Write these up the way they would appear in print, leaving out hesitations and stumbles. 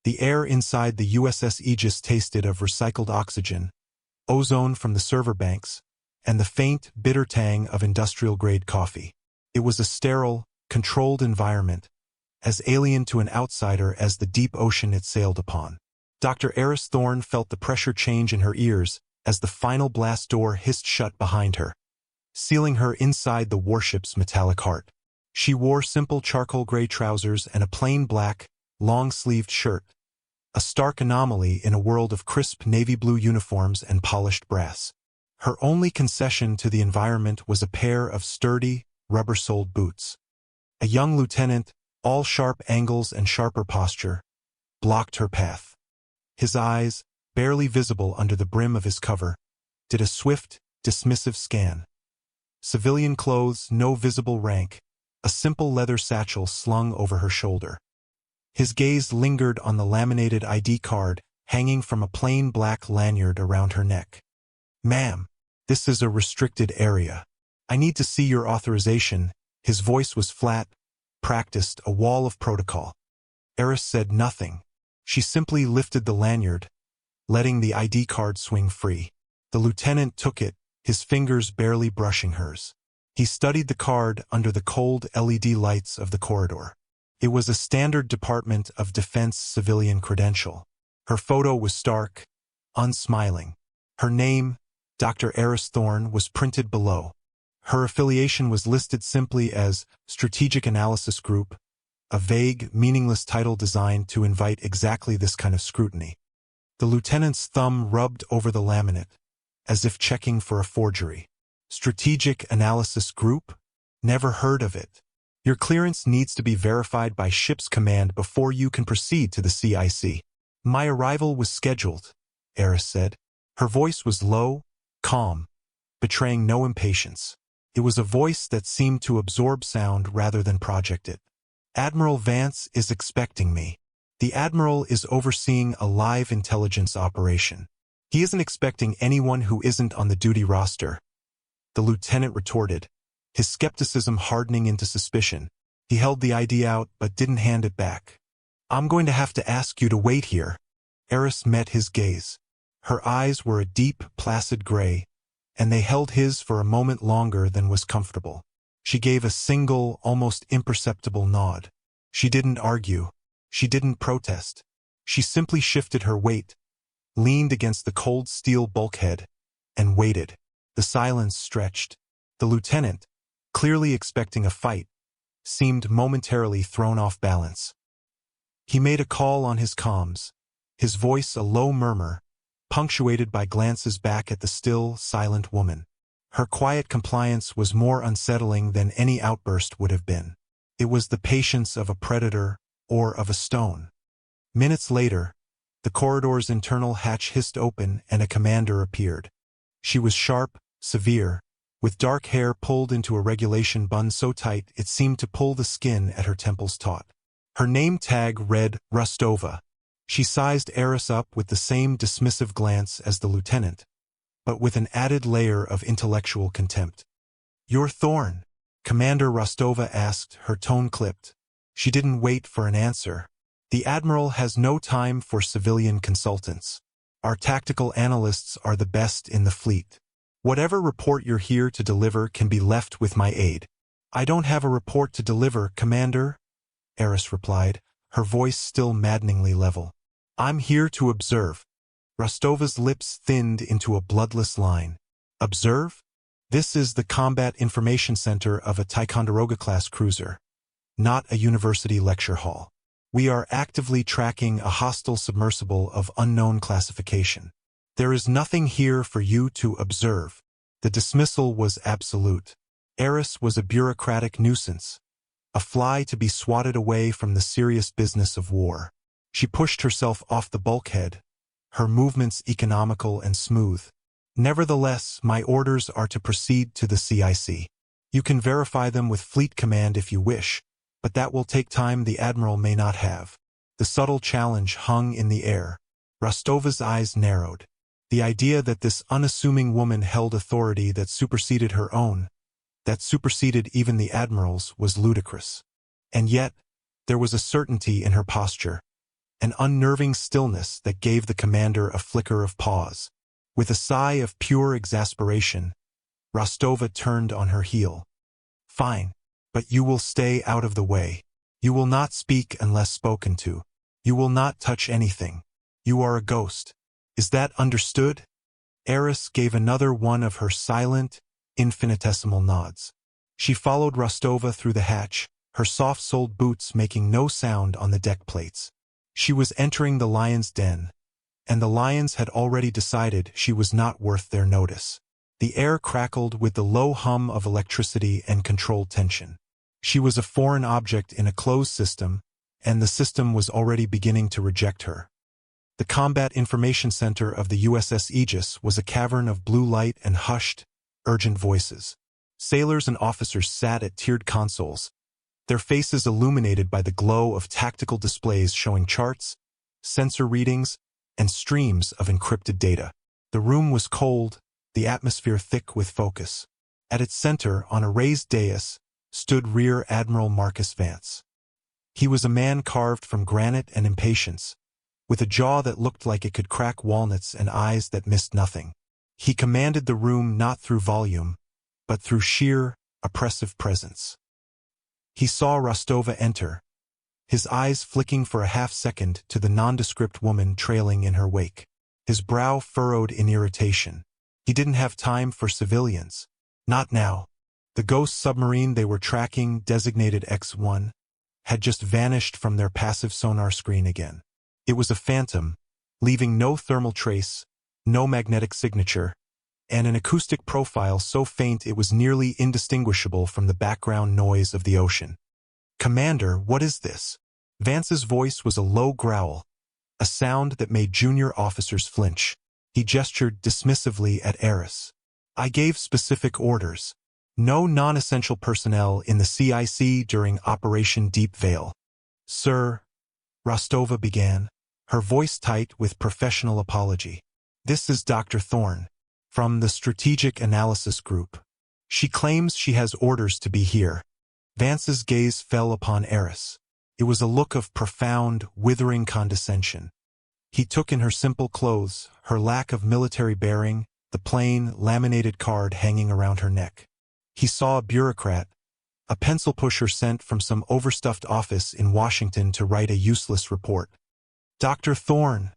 The air inside the USS Aegis tasted of recycled oxygen, ozone from the server banks, and the faint, bitter tang of industrial-grade coffee. It was a sterile, controlled environment, as alien to an outsider as the deep ocean it sailed upon. Dr. Eris Thorne felt the pressure change in her ears as the final blast door hissed shut behind her, sealing her inside the warship's metallic heart. She wore simple charcoal gray trousers and a plain black, long-sleeved shirt, a stark anomaly in a world of crisp navy blue uniforms and polished brass. Her only concession to the environment was a pair of sturdy, rubber-soled boots. A young lieutenant, all sharp angles and sharper posture, blocked her path. His eyes, barely visible under the brim of his cover, did a swift, dismissive scan. Civilian clothes, no visible rank, a simple leather satchel slung over her shoulder. His gaze lingered on the laminated ID card hanging from a plain black lanyard around her neck. "Ma'am, this is a restricted area. I need to see your authorization." His voice was flat, practiced, a wall of protocol. Eris said nothing. She simply lifted the lanyard, letting the ID card swing free. The lieutenant took it, his fingers barely brushing hers. He studied the card under the cold LED lights of the corridor. It was a standard Department of Defense civilian credential. Her photo was stark, unsmiling. Her name, Dr. Eris Thorne, was printed below. Her affiliation was listed simply as Strategic Analysis Group, a vague, meaningless title designed to invite exactly this kind of scrutiny. The lieutenant's thumb rubbed over the laminate, as if checking for a forgery. Strategic Analysis Group? Never heard of it. Your clearance needs to be verified by ship's command before you can proceed to the CIC. My arrival was scheduled, Eris said. Her voice was low, calm, betraying no impatience. It was a voice that seemed to absorb sound rather than project it. Admiral Vance is expecting me. The Admiral is overseeing a live intelligence operation. He isn't expecting anyone who isn't on the duty roster, the lieutenant retorted, his skepticism hardening into suspicion. He held the ID out but didn't hand it back. "I'm going to have to ask you to wait here." Eris met his gaze. Her eyes were a deep, placid gray, and they held his for a moment longer than was comfortable. She gave a single, almost imperceptible nod. She didn't argue. She didn't protest. She simply shifted her weight, leaned against the cold steel bulkhead, and waited. The silence stretched. The lieutenant, clearly expecting a fight, seemed momentarily thrown off balance. He made a call on his comms, his voice a low murmur, punctuated by glances back at the still, silent woman. Her quiet compliance was more unsettling than any outburst would have been. It was the patience of a predator or of a stone. Minutes later, the corridor's internal hatch hissed open and a commander appeared. She was sharp, severe, with dark hair pulled into a regulation bun so tight it seemed to pull the skin at her temples taut. Her name tag read Rostova. She sized Eris up with the same dismissive glance as the lieutenant, but with an added layer of intellectual contempt. "You're Thorne?" Commander Rostova asked, her tone clipped. She didn't wait for an answer. "The Admiral has no time for civilian consultants. Our tactical analysts are the best in the fleet. Whatever report you're here to deliver can be left with my aide." "I don't have a report to deliver, Commander," Eris replied, her voice still maddeningly level. "I'm here to observe." Rostova's lips thinned into a bloodless line. "Observe? This is the Combat Information Center of a Ticonderoga-class cruiser, not a university lecture hall. We are actively tracking a hostile submersible of unknown classification. There is nothing here for you to observe." The dismissal was absolute. Eris was a bureaucratic nuisance, a fly to be swatted away from the serious business of war. She pushed herself off the bulkhead, her movements economical and smooth. "Nevertheless, my orders are to proceed to the CIC. You can verify them with Fleet Command if you wish, but that will take time the Admiral may not have." The subtle challenge hung in the air. Rostova's eyes narrowed. The idea that this unassuming woman held authority that superseded her own, that superseded even the Admiral's, was ludicrous. And yet, there was a certainty in her posture, an unnerving stillness that gave the commander a flicker of pause. With a sigh of pure exasperation, Rostova turned on her heel. Fine, but you will stay out of the way. You will not speak unless spoken to. You will not touch anything. You are a ghost. Is that understood? Eris gave another one of her silent, infinitesimal nods. She followed Rostova through the hatch, her soft-soled boots making no sound on the deck plates. She was entering the lion's den, and the lions had already decided she was not worth their notice. The air crackled with the low hum of electricity and controlled tension. She was a foreign object in a closed system, and the system was already beginning to reject her. The Combat Information Center of the USS Aegis was a cavern of blue light and hushed, urgent voices. Sailors and officers sat at tiered consoles, their faces illuminated by the glow of tactical displays showing charts, sensor readings, and streams of encrypted data. The room was cold, the atmosphere thick with focus. At its center, on a raised dais, stood Rear Admiral Marcus Vance. He was a man carved from granite and impatience, with a jaw that looked like it could crack walnuts and eyes that missed nothing. He commanded the room not through volume, but through sheer, oppressive presence. He saw Rostova enter, his eyes flicking for a half-second to the nondescript woman trailing in her wake. His brow furrowed in irritation. He didn't have time for civilians. Not now. The ghost submarine they were tracking, designated X-1, had just vanished from their passive sonar screen again. It was a phantom, leaving no thermal trace, no magnetic signature, and an acoustic profile so faint it was nearly indistinguishable from the background noise of the ocean. "Commander, what is this?" Vance's voice was a low growl, a sound that made junior officers flinch. He gestured dismissively at Eris. "I gave specific orders. No non-essential personnel in the CIC during Operation Deep Veil." "Sir," Rostova began, her voice tight with professional apology. "This is Dr. Thorne, from the Strategic Analysis Group. She claims she has orders to be here." Vance's gaze fell upon Eris. It was a look of profound, withering condescension. He took in her simple clothes, her lack of military bearing, the plain, laminated card hanging around her neck. He saw a bureaucrat, a pencil pusher sent from some overstuffed office in Washington to write a useless report. "Dr. Thorne,"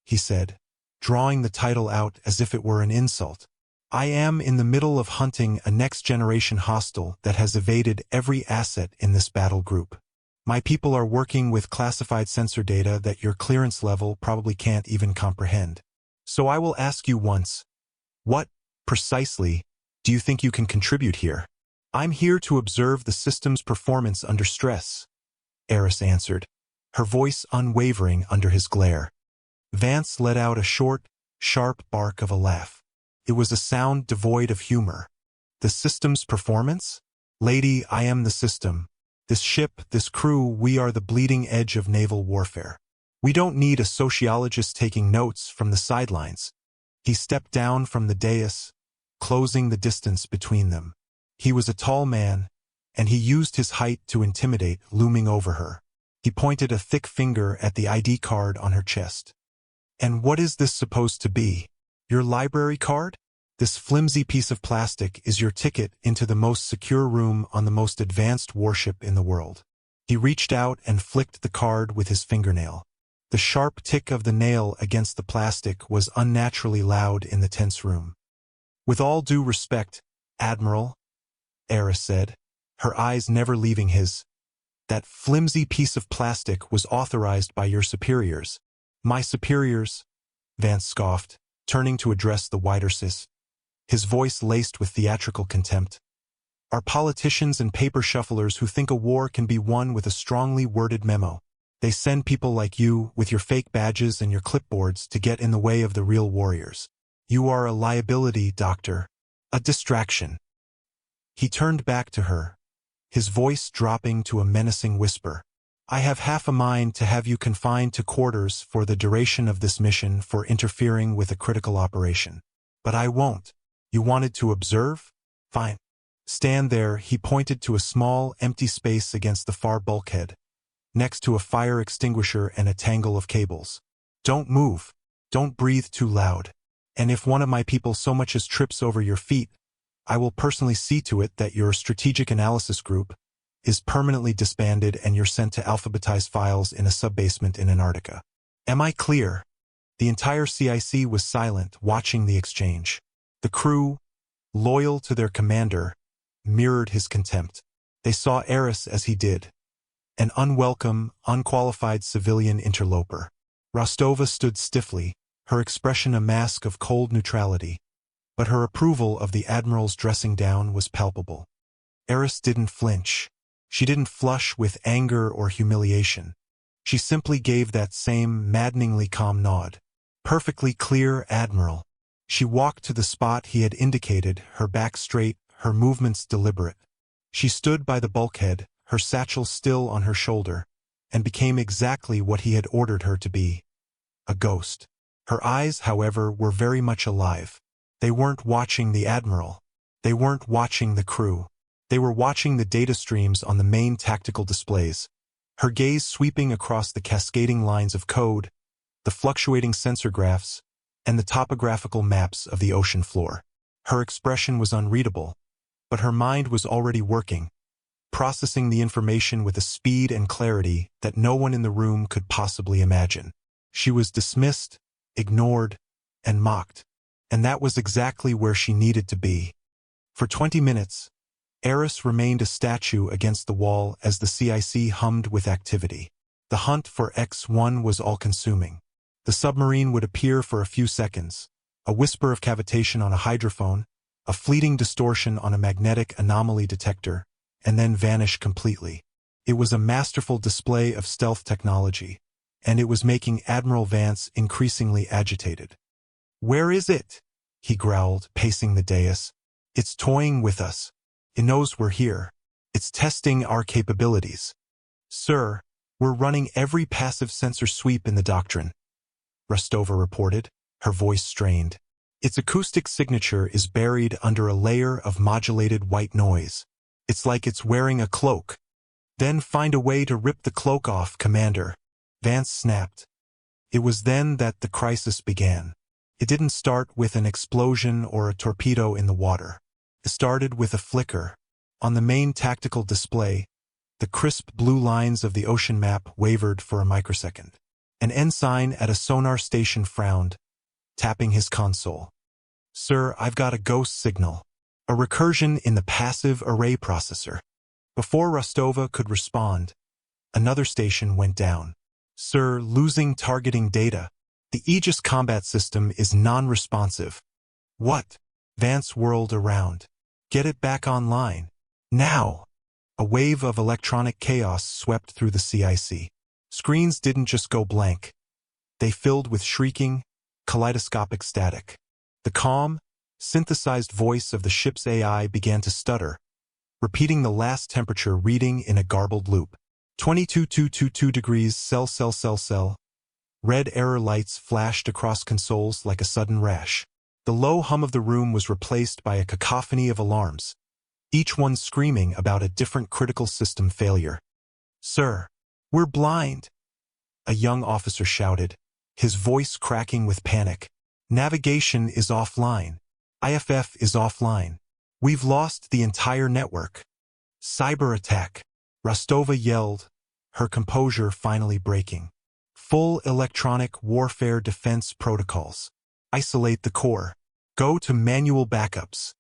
he said, drawing the title out as if it were an insult. "I am in the middle of hunting a next-generation hostile that has evaded every asset in this battle group. My people are working with classified sensor data that your clearance level probably can't even comprehend. So I will ask you once, what, precisely, do you think you can contribute here?" "I'm here to observe the system's performance under stress," Eris answered, her voice unwavering under his glare. Vance let out a short, sharp bark of a laugh. It was a sound devoid of humor. "The system's performance? Lady, I am the system. This ship, this crew, we are the bleeding edge of naval warfare. We don't need a sociologist taking notes from the sidelines." He stepped down from the dais, closing the distance between them. He was a tall man, and he used his height to intimidate, looming over her. He pointed a thick finger at the ID card on her chest. "And what is this supposed to be? Your library card? This flimsy piece of plastic is your ticket into the most secure room on the most advanced warship in the world." He reached out and flicked the card with his fingernail. The sharp tick of the nail against the plastic was unnaturally loud in the tense room. "With all due respect, Admiral," Eris said, her eyes never leaving his, "that flimsy piece of plastic was authorized by your superiors." "My superiors?" Vance scoffed, turning to address the wider cis, his voice laced with theatrical contempt. "Are politicians and paper shufflers who think a war can be won with a strongly worded memo. They send people like you, with your fake badges and your clipboards, to get in the way of the real warriors. You are a liability, Doctor. A distraction." He turned back to her, his voice dropping to a menacing whisper. "I have half a mind to have you confined to quarters for the duration of this mission for interfering with a critical operation. But I won't. You wanted to observe? Fine. Stand there." He pointed to a small, empty space against the far bulkhead, next to a fire extinguisher and a tangle of cables. "Don't move. Don't breathe too loud. And if one of my people so much as trips over your feet, I will personally see to it that your strategic analysis group is permanently disbanded and you're sent to alphabetize files in a subbasement in Antarctica. Am I clear?" The entire CIC was silent, watching the exchange. The crew, loyal to their commander, mirrored his contempt. They saw Eris as he did, an unwelcome, unqualified civilian interloper. Rostova stood stiffly, her expression a mask of cold neutrality, but her approval of the Admiral's dressing down was palpable. Eris didn't flinch. She didn't flush with anger or humiliation. She simply gave that same maddeningly calm nod. "Perfectly clear, Admiral." She walked to the spot he had indicated, her back straight, her movements deliberate. She stood by the bulkhead, her satchel still on her shoulder, and became exactly what he had ordered her to be, a ghost. Her eyes, however, were very much alive. They weren't watching the Admiral. They weren't watching the crew. They were watching the data streams on the main tactical displays, her gaze sweeping across the cascading lines of code, the fluctuating sensor graphs, and the topographical maps of the ocean floor. Her expression was unreadable, but her mind was already working, processing the information with a speed and clarity that no one in the room could possibly imagine. She was dismissed, ignored, and mocked, and that was exactly where she needed to be. For 20 minutes, Eris remained a statue against the wall as the CIC hummed with activity. The hunt for X-1 was all-consuming. The submarine would appear for a few seconds, a whisper of cavitation on a hydrophone, a fleeting distortion on a magnetic anomaly detector, and then vanish completely. It was a masterful display of stealth technology, and it was making Admiral Vance increasingly agitated. "Where is it?" he growled, pacing the dais. "It's toying with us. It knows we're here. It's testing our capabilities." "Sir, we're running every passive sensor sweep in the doctrine," Rostova reported, her voice strained. "Its acoustic signature is buried under a layer of modulated white noise. It's like it's wearing a cloak." "Then find a way to rip the cloak off, Commander," Vance snapped. It was then that the crisis began. It didn't start with an explosion or a torpedo in the water. It started with a flicker. On the main tactical display, the crisp blue lines of the ocean map wavered for a microsecond. An ensign at a sonar station frowned, tapping his console. "Sir, I've got a ghost signal. A recursion in the passive array processor." Before Rostova could respond, another station went down. "Sir, losing targeting data. The Aegis combat system is non-responsive." "What?" Vance whirled around. "Get it back online. Now!" A wave of electronic chaos swept through the CIC. Screens didn't just go blank. They filled with shrieking, kaleidoscopic static. The calm, synthesized voice of the ship's AI began to stutter, repeating the last temperature reading in a garbled loop. 22,222 degrees cell. Red error lights flashed across consoles like a sudden rash. The low hum of the room was replaced by a cacophony of alarms, each one screaming about a different critical system failure. "Sir, we're blind," a young officer shouted, his voice cracking with panic. "Navigation is offline. IFF is offline. We've lost the entire network. Cyber attack," Rostova yelled, her composure finally breaking. "Full electronic warfare defense protocols. Isolate the core. Go to manual backups."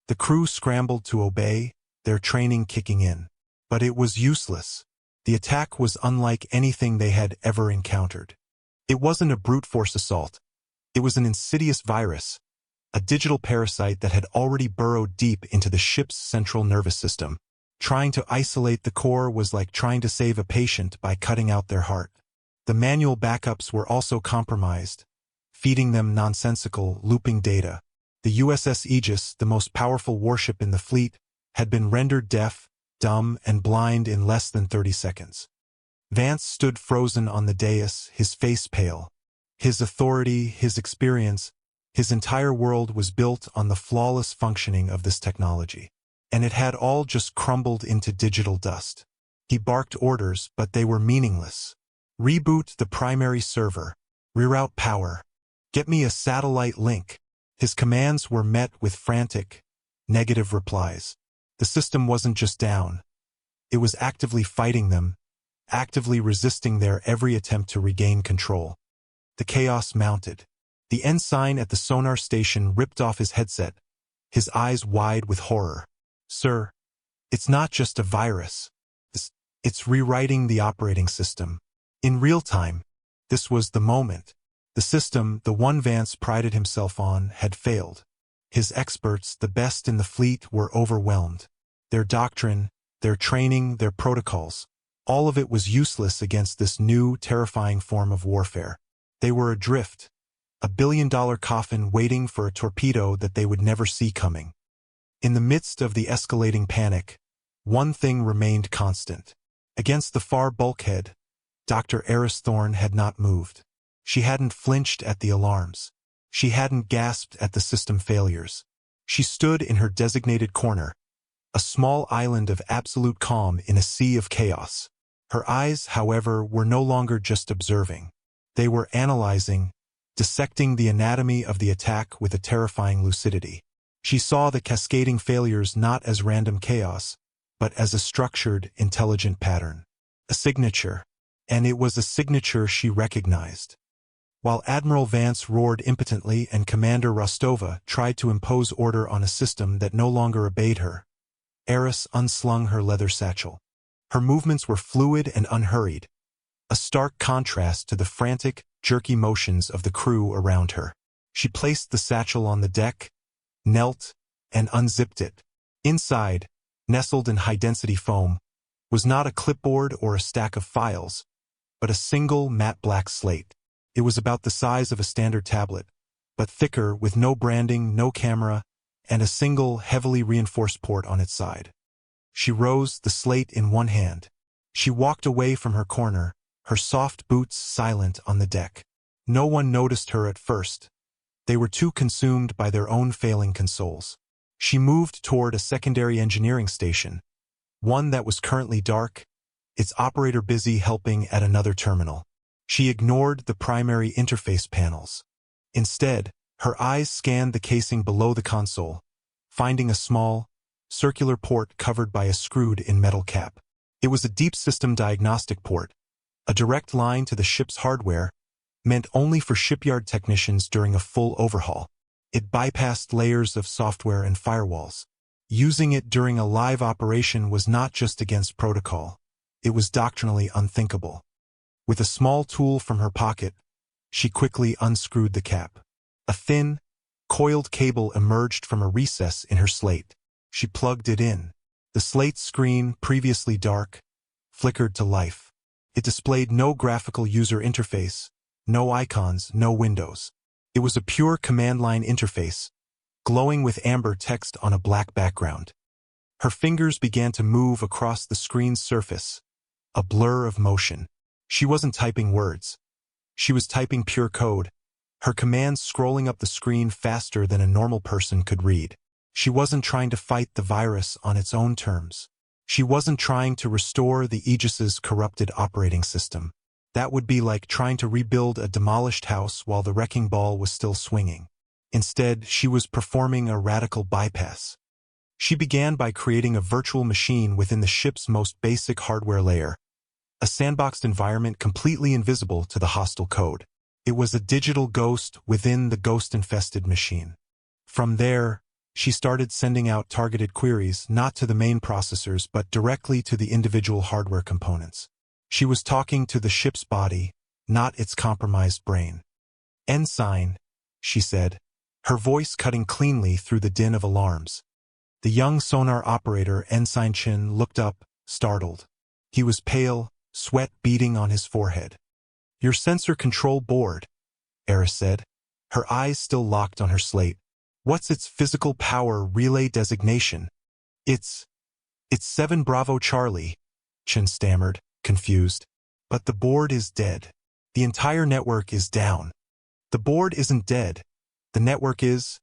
The crew scrambled to obey, their training kicking in. But it was useless. The attack was unlike anything they had ever encountered. It wasn't a brute force assault. It was an insidious virus, a digital parasite that had already burrowed deep into the ship's central nervous system. Trying to isolate the core was like trying to save a patient by cutting out their heart. The manual backups were also compromised, feeding them nonsensical, looping data. The USS Aegis, the most powerful warship in the fleet, had been rendered deaf, dumb, and blind in less than 30 seconds. Vance stood frozen on the dais, his face pale. His authority, his experience, his entire world was built on the flawless functioning of this technology. And it had all just crumbled into digital dust. He barked orders, but they were meaningless. Reboot the primary server. Reroute power. Get me a satellite link. His commands were met with frantic, negative replies. The system wasn't just down. It was actively fighting them, actively resisting their every attempt to regain control. The chaos mounted. The ensign at the sonar station ripped off his headset, his eyes wide with horror. Sir, it's not just a virus. It's rewriting the operating system. In real time, this was the moment. The system, the one Vance prided himself on, had failed. His experts, the best in the fleet, were overwhelmed. Their doctrine, their training, their protocols, all of it was useless against this new, terrifying form of warfare. They were adrift, a billion-dollar coffin waiting for a torpedo that they would never see coming. In the midst of the escalating panic, one thing remained constant. Against the far bulkhead, Dr. Eris Thorne had not moved. She hadn't flinched at the alarms. She hadn't gasped at the system failures. She stood in her designated corner, a small island of absolute calm in a sea of chaos. Her eyes, however, were no longer just observing. They were analyzing, dissecting the anatomy of the attack with a terrifying lucidity. She saw the cascading failures not as random chaos, but as a structured, intelligent pattern. A signature. And it was a signature she recognized. While Admiral Vance roared impotently and Commander Rostova tried to impose order on a system that no longer obeyed her, Eris unslung her leather satchel. Her movements were fluid and unhurried, a stark contrast to the frantic, jerky motions of the crew around her. She placed the satchel on the deck, knelt, and unzipped it. Inside, nestled in high-density foam, was not a clipboard or a stack of files, but a single matte black slate. It was about the size of a standard tablet, but thicker, with no branding, no camera, and a single, heavily reinforced port on its side. She rose, the slate in one hand. She walked away from her corner, her soft boots silent on the deck. No one noticed her at first. They were too consumed by their own failing consoles. She moved toward a secondary engineering station, one that was currently dark, its operator busy helping at another terminal. She ignored the primary interface panels. Instead, her eyes scanned the casing below the console, finding a small, circular port covered by a screwed-in metal cap. It was a deep system diagnostic port, a direct line to the ship's hardware, meant only for shipyard technicians during a full overhaul. It bypassed layers of software and firewalls. Using it during a live operation was not just against protocol. It was doctrinally unthinkable. With a small tool from her pocket, she quickly unscrewed the cap. A thin, coiled cable emerged from a recess in her slate. She plugged it in. The slate screen, previously dark, flickered to life. It displayed no graphical user interface, no icons, no windows. It was a pure command line interface, glowing with amber text on a black background. Her fingers began to move across the screen's surface, a blur of motion. She wasn't typing words. She was typing pure code, her commands scrolling up the screen faster than a normal person could read. She wasn't trying to fight the virus on its own terms. She wasn't trying to restore the Aegis's corrupted operating system. That would be like trying to rebuild a demolished house while the wrecking ball was still swinging. Instead, she was performing a radical bypass. She began by creating a virtual machine within the ship's most basic hardware layer, a sandboxed environment completely invisible to the hostile code. It was a digital ghost within the ghost-infested machine. From there, she started sending out targeted queries not to the main processors but directly to the individual hardware components. She was talking to the ship's body, not its compromised brain. "Ensign," she said, her voice cutting cleanly through the din of alarms. The young sonar operator, Ensign Chin, looked up, startled. He was pale, sweat beading on his forehead. "Your sensor control board," Eris said, her eyes still locked on her slate. "What's its physical power relay designation?" It's 7 Bravo Charlie," Chin stammered, confused. "But the board is dead. The entire network is down." "The board isn't dead. The network is,"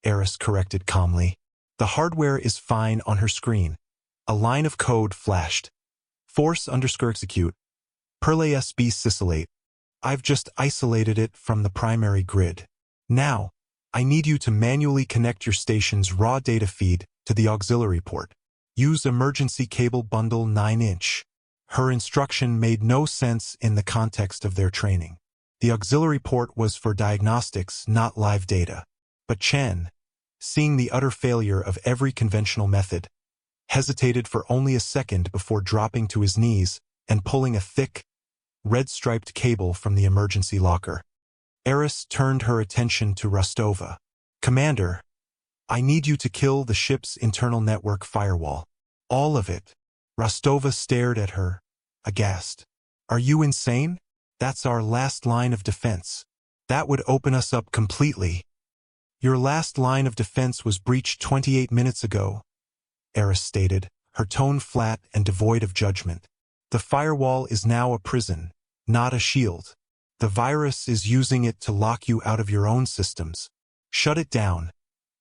Eris corrected calmly. The hardware is fine on her screen. A line of code flashed. Force_execute. Perle SB Sicilate. I've just isolated it from the primary grid. Now, I need you to manually connect your station's raw data feed to the auxiliary port. Use emergency cable bundle 9-inch. Her instruction made no sense in the context of their training. The auxiliary port was for diagnostics, not live data. But Chen, seeing the utter failure of every conventional method, hesitated for only a second before dropping to his knees and pulling a thick, red-striped cable from the emergency locker. Eris turned her attention to Rostova. Commander, I need you to kill the ship's internal network firewall. All of it. Rostova stared at her, aghast. Are you insane? That's our last line of defense. That would open us up completely. Your last line of defense was breached 28 minutes ago, Eris stated, her tone flat and devoid of judgment. The firewall is now a prison, not a shield. The virus is using it to lock you out of your own systems. Shut it down,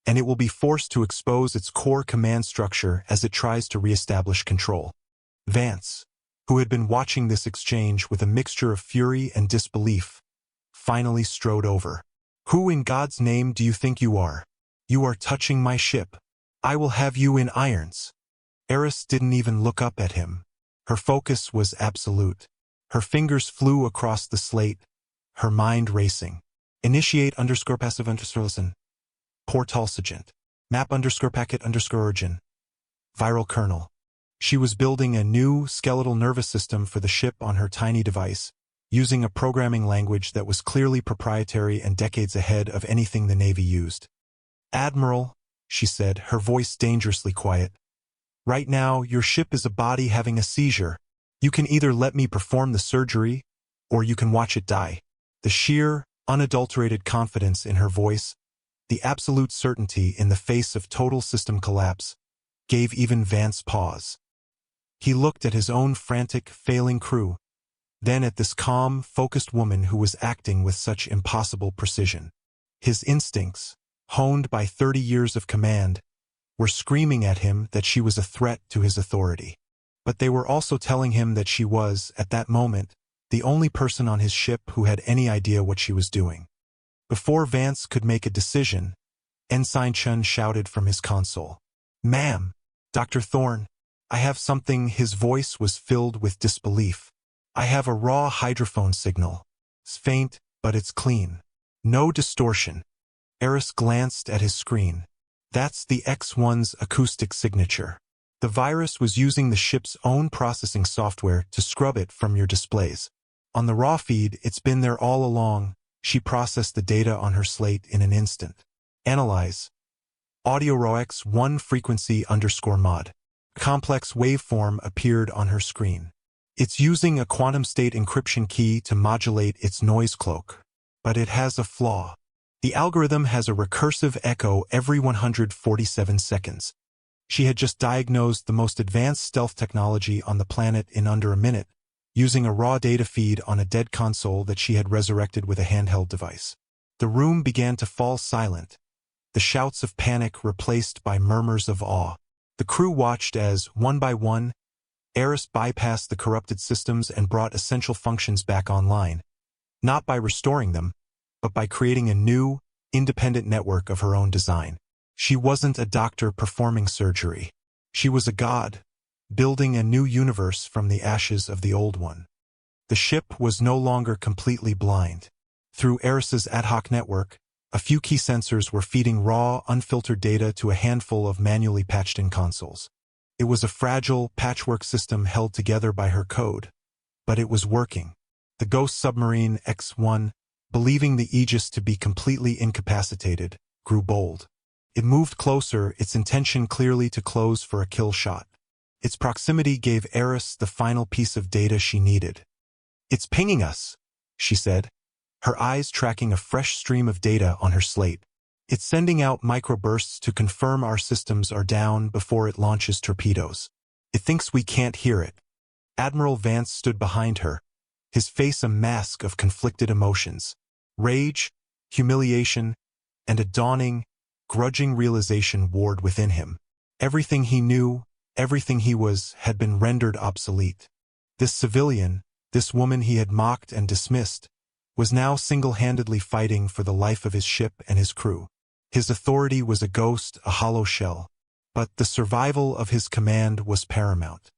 and it will be forced to expose its core command structure as it tries to reestablish control. Vance, who had been watching this exchange with a mixture of fury and disbelief, finally strode over. Who in God's name do you think you are? You are touching my ship. I will have you in irons. Eris didn't even look up at him. Her focus was absolute. Her fingers flew across the slate, her mind racing. Initiate _passive_listen. Portal Sergeant. Map_packet_origin. Viral kernel. She was building a new skeletal nervous system for the ship on her tiny device, using a programming language that was clearly proprietary and decades ahead of anything the Navy used. Admiral, she said, her voice dangerously quiet. Right now, your ship is a body having a seizure. You can either let me perform the surgery, or you can watch it die. The sheer, unadulterated confidence in her voice, the absolute certainty in the face of total system collapse, gave even Vance pause. He looked at his own frantic, failing crew, then at this calm, focused woman who was acting with such impossible precision. His instincts, honed by 30 years of command, were screaming at him that she was a threat to his authority. But they were also telling him that she was, at that moment, the only person on his ship who had any idea what she was doing. Before Vance could make a decision, Ensign Chen shouted from his console. Ma'am, Dr. Thorne, I have something. His voice was filled with disbelief. I have a raw hydrophone signal. It's faint, but it's clean. No distortion. Eris glanced at his screen. That's the X1's acoustic signature. The virus was using the ship's own processing software to scrub it from your displays. On the raw feed, it's been there all along. She processed the data on her slate in an instant. Analyze. Audio raw X1 frequency_mod. Complex waveform appeared on her screen. It's using a quantum state encryption key to modulate its noise cloak. But it has a flaw. The algorithm has a recursive echo every 147 seconds. She had just diagnosed the most advanced stealth technology on the planet in under a minute, using a raw data feed on a dead console that she had resurrected with a handheld device. The room began to fall silent, the shouts of panic replaced by murmurs of awe. The crew watched as, one by one, Eris bypassed the corrupted systems and brought essential functions back online, not by restoring them, but by creating a new, independent network of her own design. She wasn't a doctor performing surgery. She was a god, building a new universe from the ashes of the old one. The ship was no longer completely blind. Through Eris's ad hoc network, a few key sensors were feeding raw, unfiltered data to a handful of manually patched-in consoles. It was a fragile, patchwork system held together by her code, but it was working. The ghost submarine X1, believing the Aegis to be completely incapacitated, grew bold. It moved closer, its intention clearly to close for a kill shot. Its proximity gave Eris the final piece of data she needed. It's pinging us, she said, her eyes tracking a fresh stream of data on her slate. It's sending out microbursts to confirm our systems are down before it launches torpedoes. It thinks we can't hear it. Admiral Vance stood behind her, his face a mask of conflicted emotions. Rage, humiliation, and a dawning, grudging realization warred within him. Everything he knew, everything he was, had been rendered obsolete. This civilian, this woman he had mocked and dismissed, was now single-handedly fighting for the life of his ship and his crew. His authority was a ghost, a hollow shell, but the survival of his command was paramount.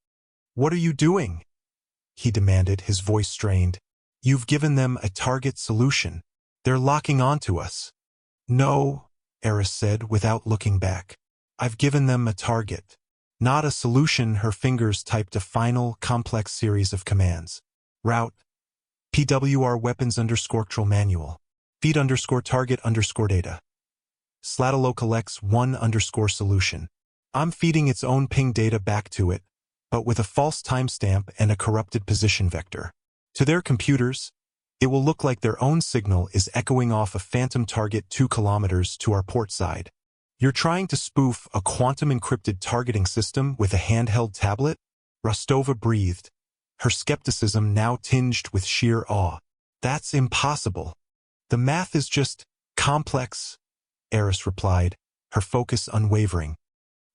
"What are you doing?" he demanded, his voice strained. "You've given them a target solution. They're locking onto us." "No," Eris said without looking back. "I've given them a target. Not a solution." Her fingers typed a final, complex series of commands. Route. PWR weapons _control manual. Feed _target _data. Slatalo collects 1 _ solution. I'm feeding its own ping data back to it, but with a false timestamp and a corrupted position vector. To their computers, it will look like their own signal is echoing off a phantom target 2 kilometers to our port side. You're trying to spoof a quantum-encrypted targeting system with a handheld tablet? Rostova breathed, her skepticism now tinged with sheer awe. That's impossible. The math is just complex, Eris replied, her focus unwavering.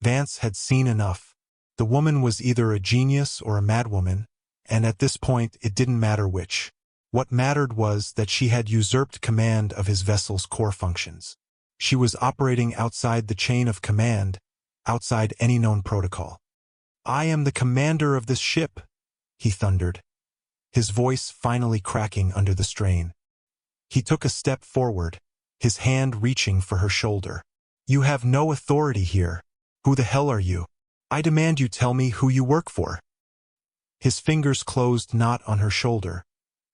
Vance had seen enough. The woman was either a genius or a madwoman, and at this point it didn't matter which. What mattered was that she had usurped command of his vessel's core functions. She was operating outside the chain of command, outside any known protocol. "I am the commander of this ship," he thundered, his voice finally cracking under the strain. He took a step forward, his hand reaching for her shoulder. "You have no authority here. Who the hell are you? I demand you tell me who you work for." His fingers closed not on her shoulder,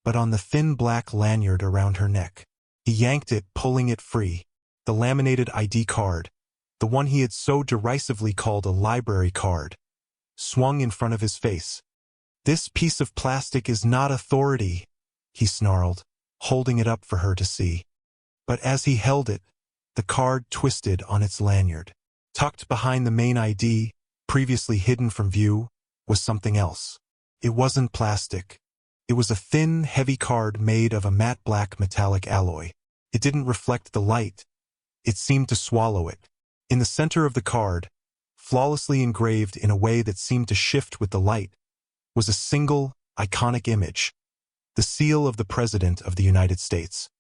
but on the thin black lanyard around her neck. He yanked it, pulling it free. The laminated ID card, the one he had so derisively called a library card, swung in front of his face. "This piece of plastic is not authority," he snarled, holding it up for her to see. But as he held it, the card twisted on its lanyard. Tucked behind the main ID, previously hidden from view, was something else. It wasn't plastic. It was a thin, heavy card made of a matte black metallic alloy. It didn't reflect the light. It seemed to swallow it. In the center of the card, flawlessly engraved in a way that seemed to shift with the light, was a single, iconic image. The seal of the President of the United States.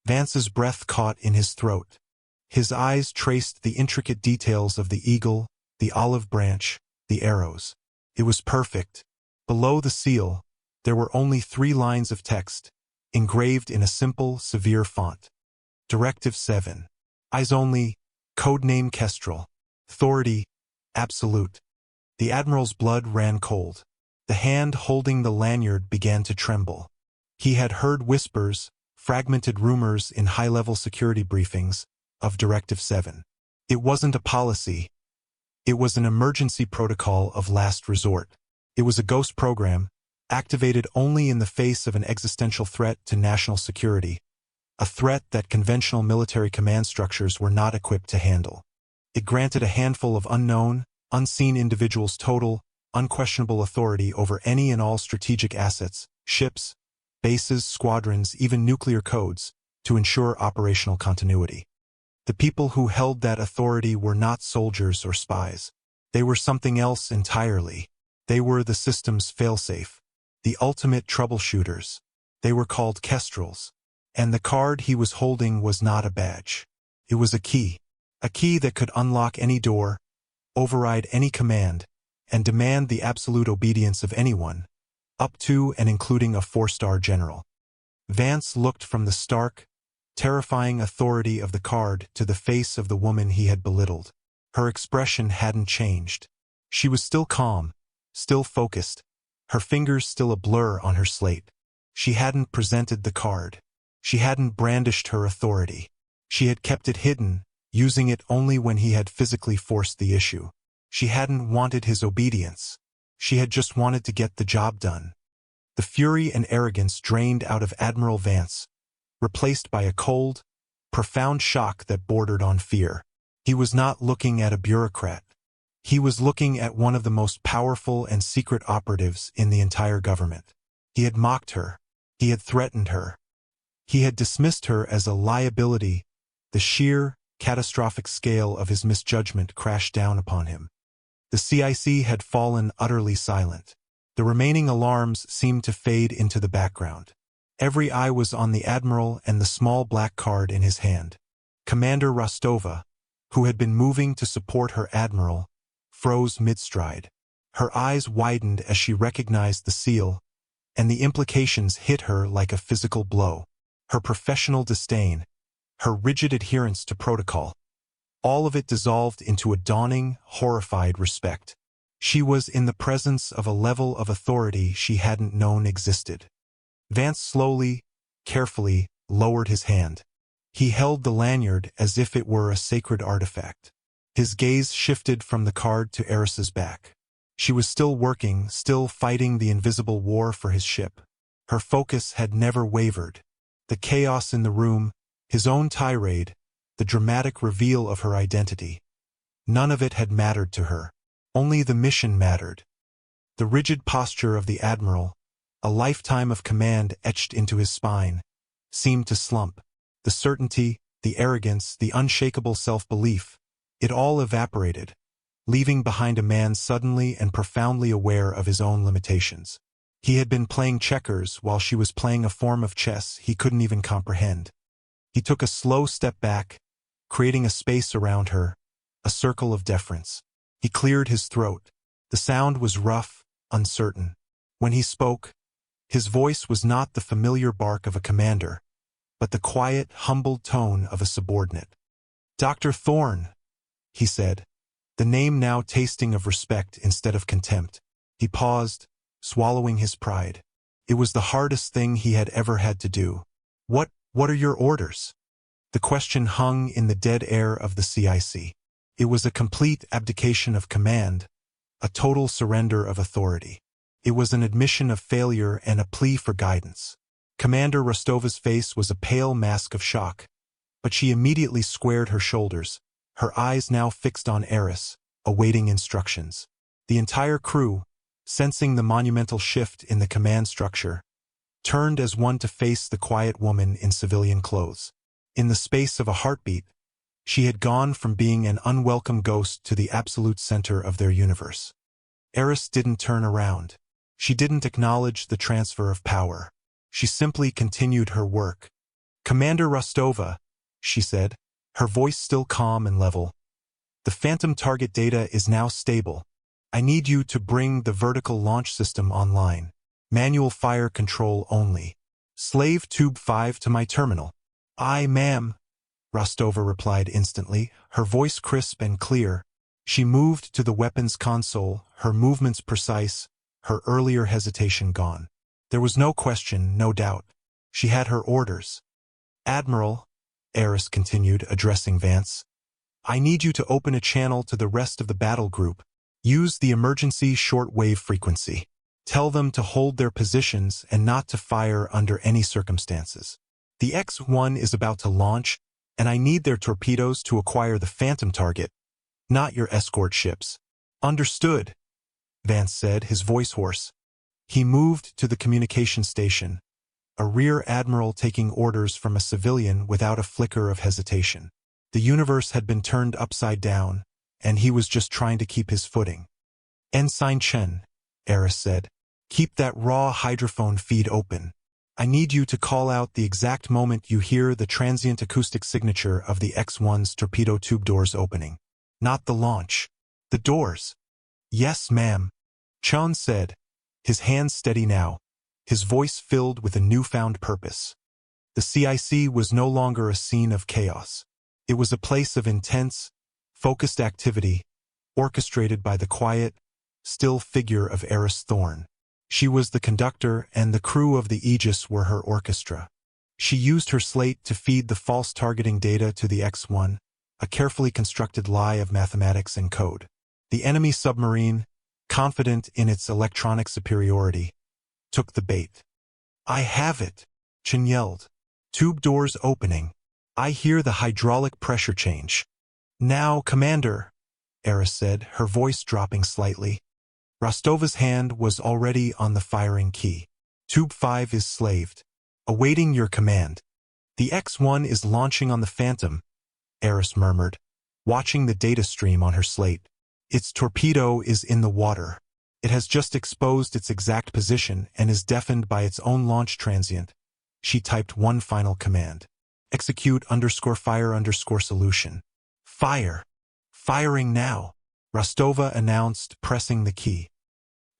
Vance's breath caught in his throat. His eyes traced the intricate details of the eagle, the olive branch, the arrows. It was perfect. Below the seal, there were only 3 lines of text, engraved in a simple, severe font. Directive 7. Eyes only, codename Kestrel. Authority, absolute. The Admiral's blood ran cold. The hand holding the lanyard began to tremble. He had heard whispers, fragmented rumors in high-level security briefings, of Directive 7. It wasn't a policy. It was an emergency protocol of last resort. It was a ghost program, activated only in the face of an existential threat to national security, a threat that conventional military command structures were not equipped to handle. It granted a handful of unknown, unseen individuals total, unquestionable authority over any and all strategic assets, ships, bases, squadrons, even nuclear codes, to ensure operational continuity. The people who held that authority were not soldiers or spies. They were something else entirely. They were the system's failsafe, the ultimate troubleshooters. They were called Kestrels. And the card he was holding was not a badge. It was a key that could unlock any door, override any command, and demand the absolute obedience of anyone, up to and including a 4-star general. Vance looked from the stark, terrifying authority of the card to the face of the woman he had belittled. Her expression hadn't changed. She was still calm, still focused, her fingers still a blur on her slate. She hadn't presented the card. She hadn't brandished her authority. She had kept it hidden, using it only when he had physically forced the issue. She hadn't wanted his obedience. She had just wanted to get the job done. The fury and arrogance drained out of Admiral Vance, replaced by a cold, profound shock that bordered on fear. He was not looking at a bureaucrat. He was looking at one of the most powerful and secret operatives in the entire government. He had mocked her. He had threatened her. He had dismissed her as a liability. The sheer, catastrophic scale of his misjudgment crashed down upon him. The CIC had fallen utterly silent. The remaining alarms seemed to fade into the background. Every eye was on the Admiral and the small black card in his hand. Commander Rostova, who had been moving to support her Admiral, froze mid-stride. Her eyes widened as she recognized the seal, and the implications hit her like a physical blow. Her professional disdain, her rigid adherence to protocol, all of it dissolved into a dawning, horrified respect. She was in the presence of a level of authority she hadn't known existed. Vance slowly, carefully, lowered his hand. He held the lanyard as if it were a sacred artifact. His gaze shifted from the card to Eris's back. She was still working, still fighting the invisible war for his ship. Her focus had never wavered. The chaos in the room, his own tirade, the dramatic reveal of her identity. None of it had mattered to her. Only the mission mattered. The rigid posture of the Admiral, a lifetime of command etched into his spine, seemed to slump. The certainty, the arrogance, the unshakable self-belief, it all evaporated, leaving behind a man suddenly and profoundly aware of his own limitations. He had been playing checkers while she was playing a form of chess he couldn't even comprehend. He took a slow step back, creating a space around her, a circle of deference. He cleared his throat. The sound was rough, uncertain. When he spoke, his voice was not the familiar bark of a commander, but the quiet, humbled tone of a subordinate. "Dr. Thorne," he said, the name now tasting of respect instead of contempt. He paused, swallowing his pride. It was the hardest thing he had ever had to do. What are your orders?" The question hung in the dead air of the CIC. It was a complete abdication of command, a total surrender of authority. It was an admission of failure and a plea for guidance. Commander Rostova's face was a pale mask of shock, but she immediately squared her shoulders, her eyes now fixed on Eris, awaiting instructions. The entire crew, sensing the monumental shift in the command structure, turned as one to face the quiet woman in civilian clothes. In the space of a heartbeat, she had gone from being an unwelcome ghost to the absolute center of their universe. Eris didn't turn around. She didn't acknowledge the transfer of power. She simply continued her work. "Commander Rostova," she said, her voice still calm and level, "the Phantom target data is now stable. I need you to bring the vertical launch system online. Manual fire control only. Slave Tube 5 to my terminal." "Aye, ma'am," Rostova replied instantly, her voice crisp and clear. She moved to the weapons console, her movements precise, her earlier hesitation gone. There was no question, no doubt. She had her orders. "Admiral," Eris continued, addressing Vance, "I need you to open a channel to the rest of the battle group. Use the emergency short-wave frequency. Tell them to hold their positions and not to fire under any circumstances. The X-1 is about to launch, and I need their torpedoes to acquire the Phantom target, not your escort ships." "Understood," Vance said, his voice hoarse. He moved to the communication station, a rear admiral taking orders from a civilian without a flicker of hesitation. The universe had been turned upside down, and he was just trying to keep his footing. "Ensign Chen," Eris said, "keep that raw hydrophone feed open. I need you to call out the exact moment you hear the transient acoustic signature of the X-1's torpedo tube doors opening. Not the launch. The doors." "Yes, ma'am," Chen said, his hands steady now, his voice filled with a newfound purpose. The CIC was no longer a scene of chaos. It was a place of intense, focused activity, orchestrated by the quiet, still figure of Eris Thorne. She was the conductor, and the crew of the Aegis were her orchestra. She used her slate to feed the false targeting data to the X-1, a carefully constructed lie of mathematics and code. The enemy submarine, confident in its electronic superiority, took the bait. "I have it," Chen yelled. "Tube doors opening. I hear the hydraulic pressure change." "Now, Commander," Eris said, her voice dropping slightly. Rostova's hand was already on the firing key. "Tube 5 is slaved, awaiting your command. The X-1 is launching on the Phantom," Eris murmured, watching the data stream on her slate. "Its torpedo is in the water. It has just exposed its exact position and is deafened by its own launch transient. She typed one final command. Execute_fire_solution. Fire! Firing now! Rostova announced, pressing the key.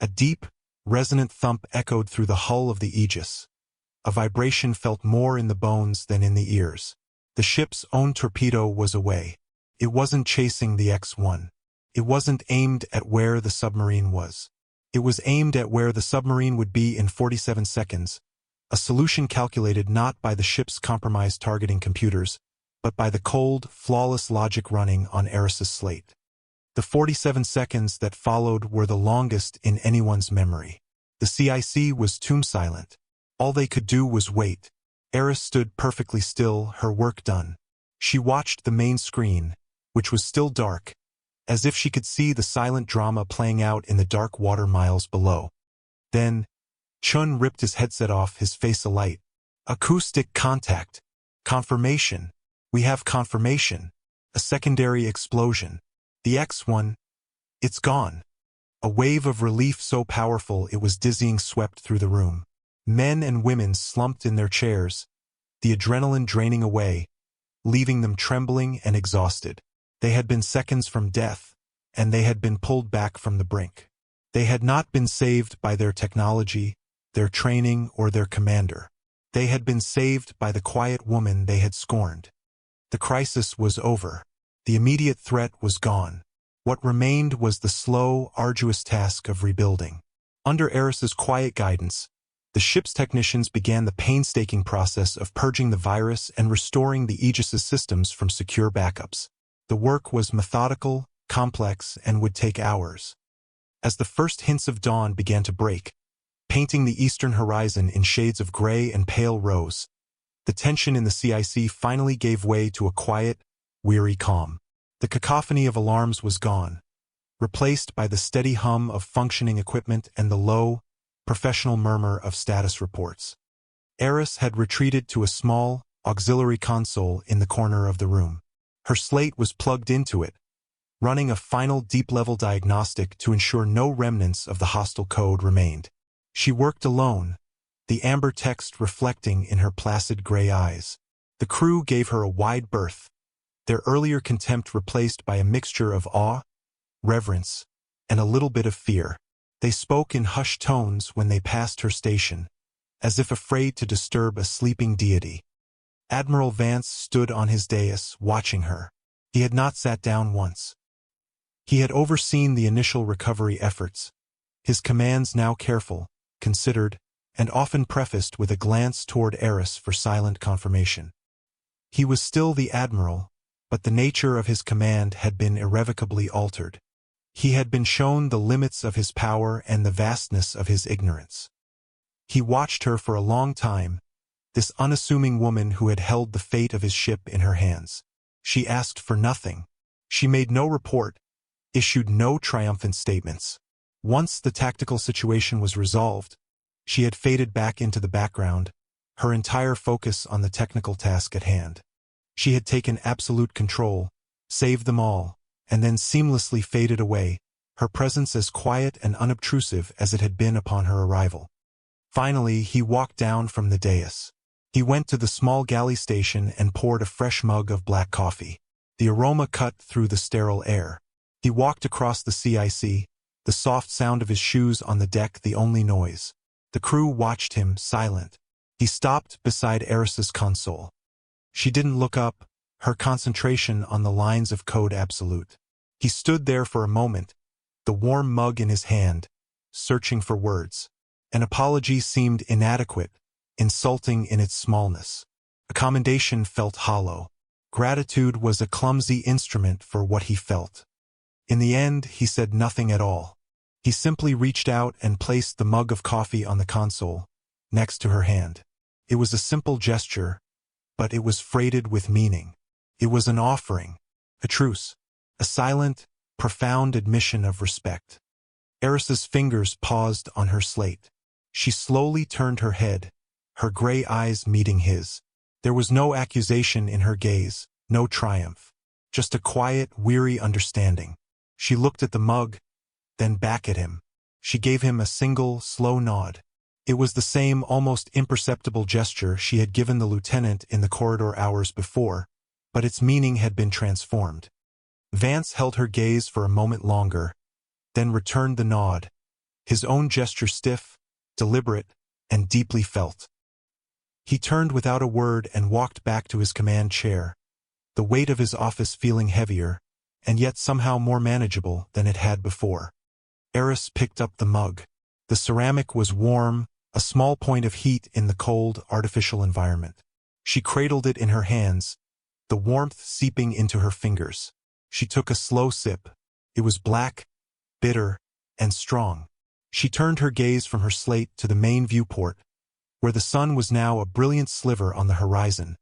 A deep, resonant thump echoed through the hull of the Aegis. A vibration felt more in the bones than in the ears. The ship's own torpedo was away. It wasn't chasing the X-1. It wasn't aimed at where the submarine was. It was aimed at where the submarine would be in 47 seconds, a solution calculated not by the ship's compromised targeting computers, but by the cold, flawless logic running on Eris's slate. The 47 seconds that followed were the longest in anyone's memory. The CIC was tomb silent. All they could do was wait. Eris stood perfectly still, her work done. She watched the main screen, which was still dark, as if she could see the silent drama playing out in the dark water miles below. Then, Chun ripped his headset off, his face alight. Acoustic contact. Confirmation. We have confirmation. A secondary explosion. The X-1. It's gone. A wave of relief so powerful it was dizzying swept through the room. Men and women slumped in their chairs, the adrenaline draining away, leaving them trembling and exhausted. They had been seconds from death, and they had been pulled back from the brink. They had not been saved by their technology, their training, or their commander. They had been saved by the quiet woman they had scorned. The crisis was over. The immediate threat was gone. What remained was the slow, arduous task of rebuilding. Under Eris's quiet guidance, the ship's technicians began the painstaking process of purging the virus and restoring the Aegis's systems from secure backups. The work was methodical, complex, and would take hours. As the first hints of dawn began to break, painting the eastern horizon in shades of gray and pale rose, the tension in the CIC finally gave way to a quiet, weary calm. The cacophony of alarms was gone, replaced by the steady hum of functioning equipment and the low, professional murmur of status reports. Eris had retreated to a small, auxiliary console in the corner of the room. Her slate was plugged into it, running a final deep-level diagnostic to ensure no remnants of the hostile code remained. She worked alone, the amber text reflecting in her placid gray eyes. The crew gave her a wide berth, their earlier contempt replaced by a mixture of awe, reverence, and a little bit of fear. They spoke in hushed tones when they passed her station, as if afraid to disturb a sleeping deity. Admiral Vance stood on his dais, watching her. He had not sat down once. He had overseen the initial recovery efforts, his commands now careful, considered, and often prefaced with a glance toward Eris for silent confirmation. He was still the Admiral, but the nature of his command had been irrevocably altered. He had been shown the limits of his power and the vastness of his ignorance. He watched her for a long time, this unassuming woman who had held the fate of his ship in her hands. She asked for nothing. She made no report, issued no triumphant statements. Once the tactical situation was resolved, she had faded back into the background, her entire focus on the technical task at hand. She had taken absolute control, saved them all, and then seamlessly faded away, her presence as quiet and unobtrusive as it had been upon her arrival. Finally, he walked down from the dais. He went to the small galley station and poured a fresh mug of black coffee. The aroma cut through the sterile air. He walked across the CIC, the soft sound of his shoes on the deck the only noise. The crew watched him, silent. He stopped beside Eris's console. She didn't look up, her concentration on the lines of code absolute. He stood there for a moment, the warm mug in his hand, searching for words. An apology seemed inadequate, insulting in its smallness. A commendation felt hollow. Gratitude was a clumsy instrument for what he felt. In the end, he said nothing at all. He simply reached out and placed the mug of coffee on the console, next to her hand. It was a simple gesture, but it was freighted with meaning. It was an offering, a truce, a silent, profound admission of respect. Eris's fingers paused on her slate. She slowly turned her head, her gray eyes meeting his. There was no accusation in her gaze, no triumph, just a quiet, weary understanding. She looked at the mug, then back at him. She gave him a single, slow nod. It was the same almost imperceptible gesture she had given the lieutenant in the corridor hours before, but its meaning had been transformed. Vance held her gaze for a moment longer, then returned the nod, his own gesture stiff, deliberate, and deeply felt. He turned without a word and walked back to his command chair, the weight of his office feeling heavier, and yet somehow more manageable than it had before. Eris picked up the mug. The ceramic was warm, a small point of heat in the cold, artificial environment. She cradled it in her hands, the warmth seeping into her fingers. She took a slow sip. It was black, bitter, and strong. She turned her gaze from her slate to the main viewport, where the sun was now a brilliant sliver on the horizon,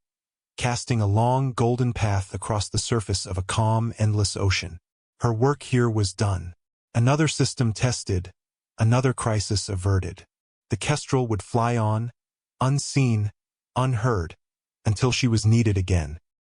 casting a long golden path across the surface of a calm, endless ocean. Her work here was done. Another system tested, another crisis averted. The Kestrel would fly on, unseen, unheard, until she was needed again.